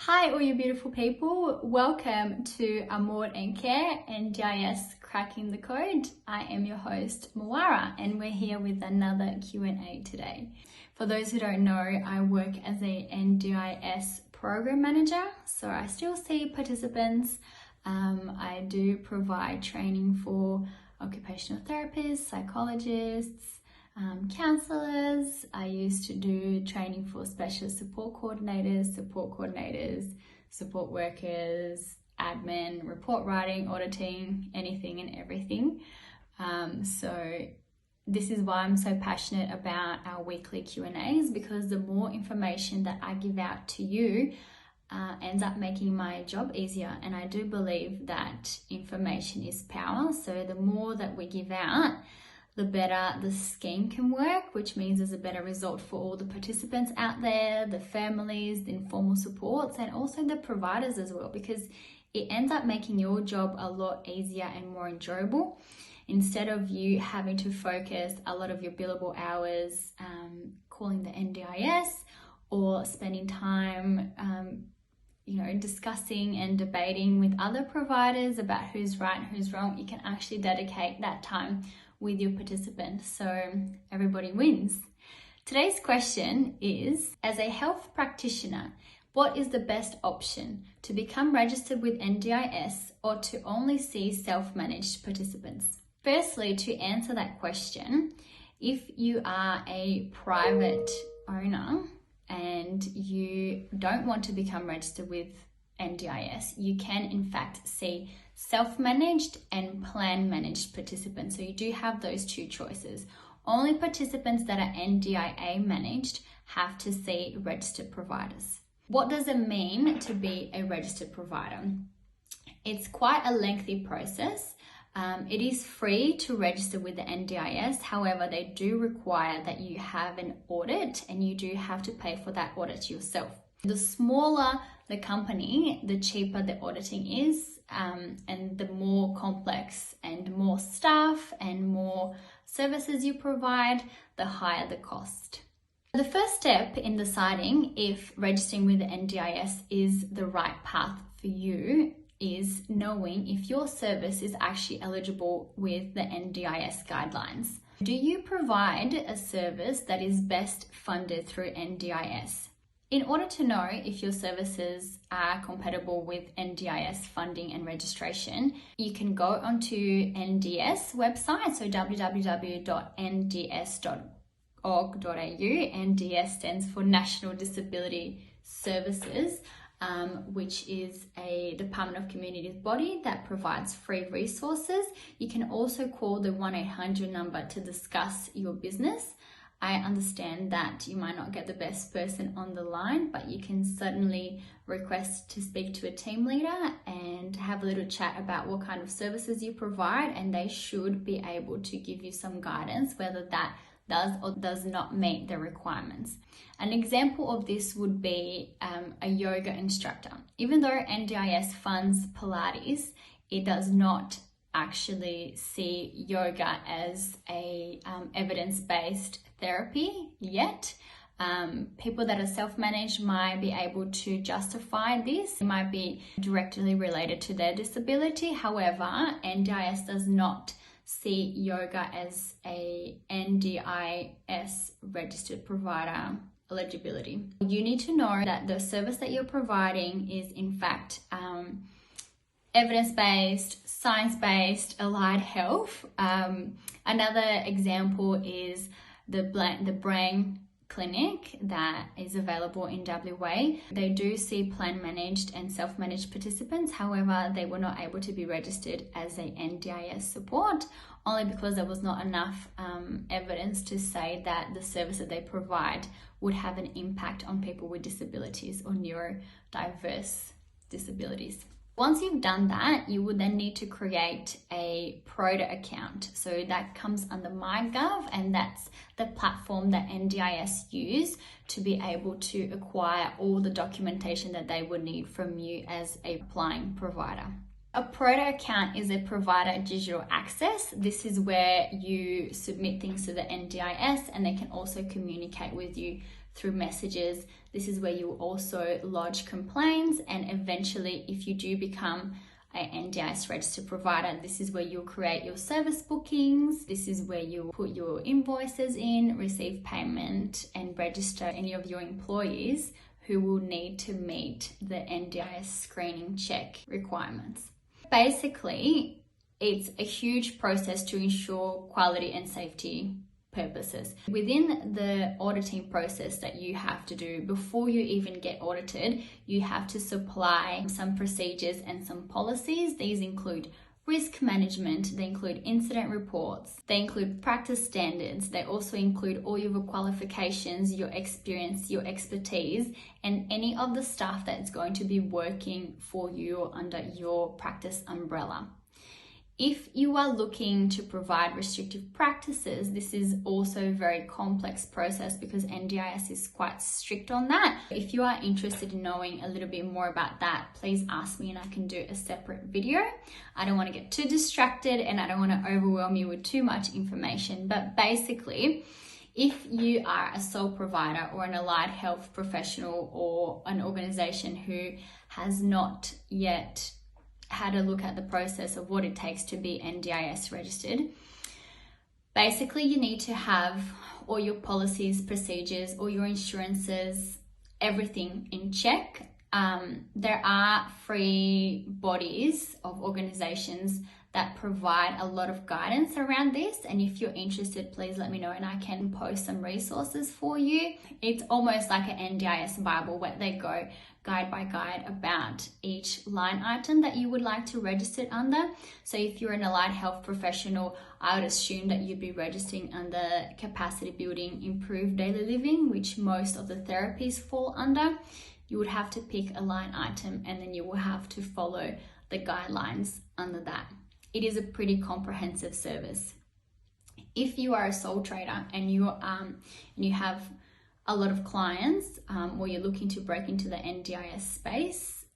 Hi all you beautiful people, welcome to Amor and Care, NDIS Cracking the Code. I am your host Moara and we're here with another Q&A today. For those who don't know, I work as a NDIS program manager, so I still see participants. I do provide training for occupational therapists, psychologists, counselors. I used to do training for specialist support coordinators, support workers, admin, report writing, auditing, anything and everything. So this is why I'm so passionate about our weekly Q&As, because the more information that I give out to you ends up making my job easier. And I do believe that information is power. So the more that we give out, the better the scheme can work, which means there's a better result for all the participants out there, the families, the informal supports, and also the providers as well, because it ends up making your job a lot easier and more enjoyable. Instead of you having to focus a lot of your billable hours calling the NDIS or spending time discussing and debating with other providers about who's right and who's wrong, you can actually dedicate that time with your participants, so everybody wins. Today's question is, as a health practitioner, what is the best option, to become registered with NDIS or to only see self-managed participants? Firstly, to answer that question, if you are a private owner and you don't want to become registered with NDIS, you can in fact see self-managed and plan-managed participants. So you do have those two choices. Only participants that are NDIA managed have to see registered providers. What does it mean to be a registered provider? It's quite a lengthy process. It is free to register with the NDIS. However, they do require that you have an audit and you do have to pay for that audit yourself. The smaller the company, the cheaper the auditing is, and the more complex and more staff and more services you provide, the higher the cost. The first step in deciding if registering with the NDIS is the right path for you is knowing if your service is actually eligible with the NDIS guidelines. Do you provide a service that is best funded through NDIS? In order to know if your services are compatible with NDIS funding and registration, you can go onto NDS website, so www.nds.org.au. NDS stands for National Disability Services, which is a Department of Communities body that provides free resources. You can also call the 1-800 number to discuss your business. I understand that you might not get the best person on the line, but you can certainly request to speak to a team leader and have a little chat about what kind of services you provide, and they should be able to give you some guidance whether that does or does not meet the requirements. An example of this would be a yoga instructor. Even though NDIS funds Pilates, it does not actually see yoga as a evidence-based therapy yet. People that are self-managed might be able to justify this. It might be directly related to their disability. However, NDIS does not see yoga as a NDIS registered provider eligibility. You need to know that the service that you're providing is in fact evidence-based, science-based, allied health. Another example is the brain clinic that is available in WA. They do see plan-managed and self-managed participants. However, they were not able to be registered as a NDIS support, only because there was not enough evidence to say that the service that they provide would have an impact on people with disabilities or neurodiverse disabilities. Once you've done that, you would then need to create a PRODA account. So that comes under MyGov, and that's the platform that NDIS use to be able to acquire all the documentation that they would need from you as a applying provider. A PRODA account is a provider digital access. This is where you submit things to the NDIS and they can also communicate with you through messages. This is where you also lodge complaints, and eventually if you do become an NDIS registered provider, this is where you'll create your service bookings. This is where you put your invoices in, receive payment, and register any of your employees who will need to meet the NDIS screening check requirements. Basically, it's a huge process to ensure quality and safety purposes. Within the auditing process that you have to do before you even get audited, you have to supply some procedures and some policies. These include risk management, they include incident reports, they include practice standards, they also include all your qualifications, your experience, your expertise, and any of the staff that's going to be working for you or under your practice umbrella. If you are looking to provide restrictive practices, this is also a very complex process because NDIS is quite strict on that. If you are interested in knowing a little bit more about that, please ask me and I can do a separate video. I don't want to get too distracted and I don't want to overwhelm you with too much information, but basically, if you are a sole provider or an allied health professional or an organization who has not yet had a look at the process of what it takes to be NDIS registered, basically you need to have all your policies, procedures, all your insurances, everything in check. There are free bodies of organizations that provide a lot of guidance around this, and if you're interested, please let me know and I can post some resources for you. It's almost like an NDIS Bible where they go guide by guide about each line item that you would like to register under. So if you're an allied health professional, I would assume that you'd be registering under capacity building, improved daily living, which most of the therapies fall under. You would have to pick a line item and then you will have to follow the guidelines under that. It is a pretty comprehensive service. If you are a sole trader and you have a lot of clients or you're looking to break into the NDIS space,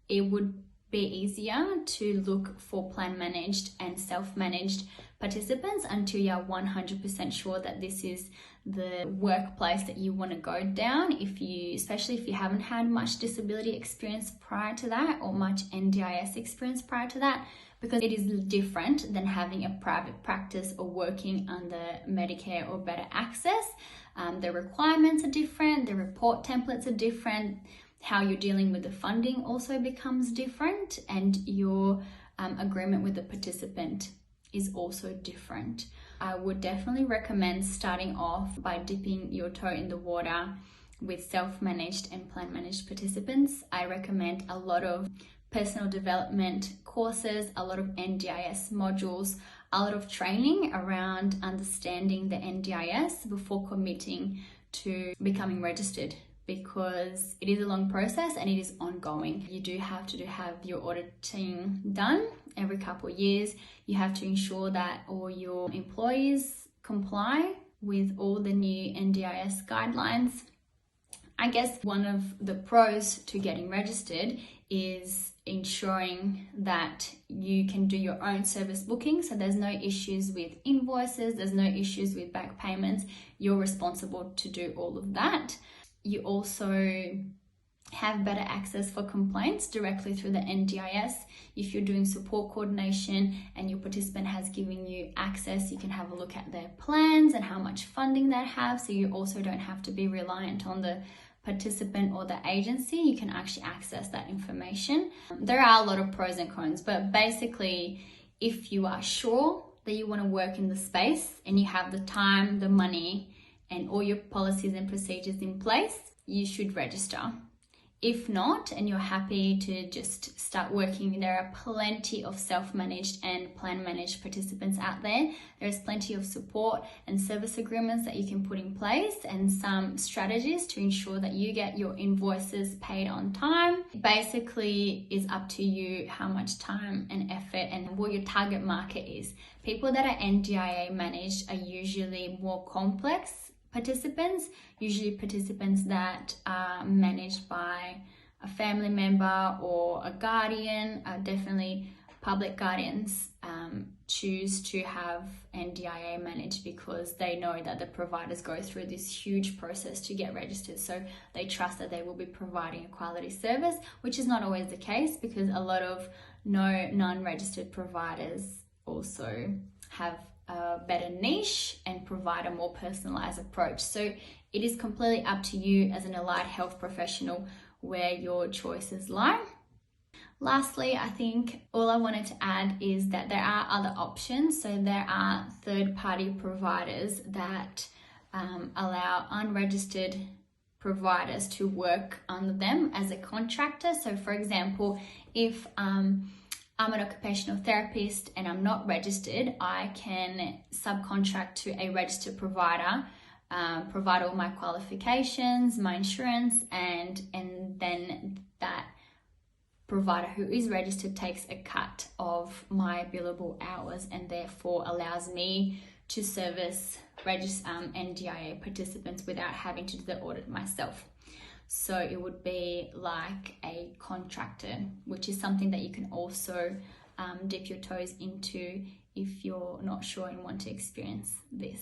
it would be easier to look for plan managed and self-managed participants until you're 100% sure that this is the workplace that you want to go down, especially if you haven't had much disability experience prior to that or much NDIS experience prior to that, because it is different than having a private practice or working under Medicare or Better Access. The requirements are different, the report templates are different, how you're dealing with the funding also becomes different, and your agreement with the participant is also different. I would definitely recommend starting off by dipping your toe in the water with self-managed and plan-managed participants. I recommend a lot of personal development courses, a lot of NDIS modules, a lot of training around understanding the NDIS before committing to becoming registered, because it is a long process and it is ongoing. You do have to have your auditing done every couple of years. You have to ensure that all your employees comply with all the new NDIS guidelines. I guess one of the pros to getting registered is ensuring that you can do your own service booking. So there's no issues with invoices, there's no issues with back payments. You're responsible to do all of that. You also have better access for complaints directly through the NDIS. If you're doing support coordination and your participant has given you access, you can have a look at their plans and how much funding they have. So you also don't have to be reliant on the participant or the agency. You can actually access that information. There are a lot of pros and cons, but basically, if you are sure that you want to work in the space and you have the time, the money, and all your policies and procedures in place, you should register. If not, and you're happy to just start working, there are plenty of self-managed and plan-managed participants out there. There's plenty of support and service agreements that you can put in place and some strategies to ensure that you get your invoices paid on time. Basically, it's up to you how much time and effort and what your target market is. People that are NDIA managed are usually more complex participants, usually participants that are managed by a family member or a guardian are definitely public guardians choose to have NDIA managed because they know that the providers go through this huge process to get registered. So they trust that they will be providing a quality service, which is not always the case because a lot of non-registered providers also have a better niche and provide a more personalized approach. So it is completely up to you as an allied health professional where your choices lie. Lastly, I think all I wanted to add is that there are other options. So there are third-party providers that allow unregistered providers to work under them as a contractor. So for example, if I'm an occupational therapist and I'm not registered, I can subcontract to a registered provider, provide all my qualifications, my insurance, and then that provider who is registered takes a cut of my billable hours and therefore allows me to service NDIA participants without having to do the audit myself. So it would be like a contractor, which is something that you can also dip your toes into if you're not sure and want to experience this.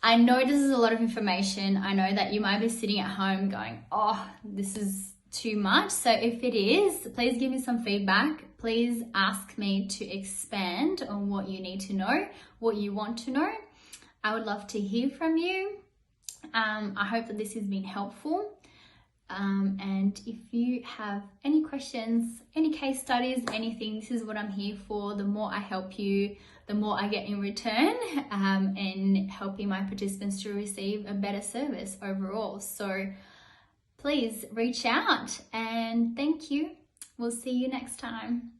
I know this is a lot of information. I know that you might be sitting at home going, oh, this is too much. So if it is, please give me some feedback. Please ask me to expand on what you need to know, what you want to know. I would love to hear from you. I hope that this has been helpful. And if you have any questions, any case studies, anything, this is what I'm here for. The more I help you, the more I get in return, and helping my participants to receive a better service overall. So please reach out and thank you. We'll see you next time.